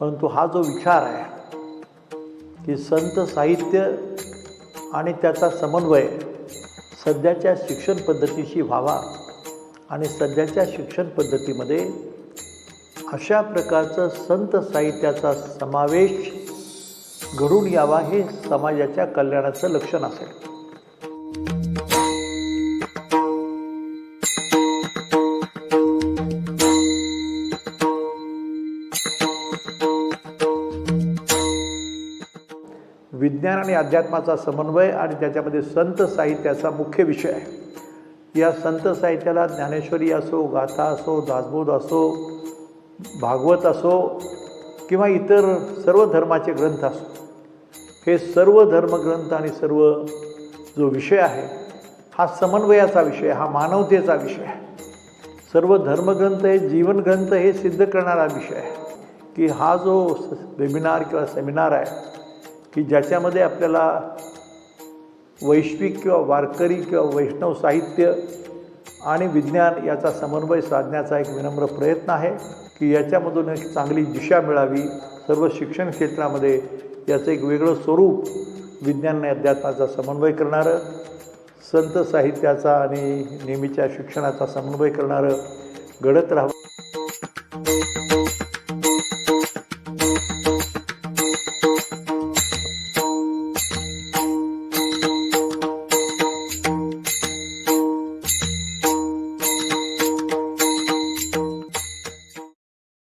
परंतु हा जो विचार आहे की संत साहित्य आणि त्याचा समन्वय सध्याच्या शिक्षण पद्धतीशी व्हावा आणि सध्याच्या शिक्षण पद्धतीमध्ये अशा प्रकारचं संत साहित्याचा समावेश घडून यावा हे समाजाच्या कल्याणाचं लक्षण असेल. विज्ञान आणि अध्यात्माचा समन्वय आणि त्याच्यामध्ये संत साहित्याचा मुख्य विषय आहे. या संत साहित्याला ज्ञानेश्वरी असो, गाथा असो, दासबोध असो, भागवत असो किंवा इतर सर्व धर्माचे ग्रंथ असो, हे सर्व धर्मग्रंथ आणि सर्व जो विषय आहे हा समन्वयाचा विषय, हा मानवतेचा विषय आहे. सर्व धर्मग्रंथ हे जीवनग्रंथ हे सिद्ध करणारा विषय आहे की हा जो वेबिनार किंवा सेमिनार आहे की ज्याच्यामध्ये आपल्याला वैश्विक किंवा वारकरी किंवा वैष्णव साहित्य आणि विज्ञान याचा समन्वय साधण्याचा एक विनम्र प्रयत्न आहे की याच्यामधून एक चांगली दिशा मिळावी. सर्व शिक्षण क्षेत्रामध्ये याचं एक वेगळं स्वरूप विज्ञान आणि अध्यात्माचा समन्वय करणारं, संत साहित्याचा आणि नेहमीच्या शिक्षणाचा समन्वय करणारं घडत राहावं.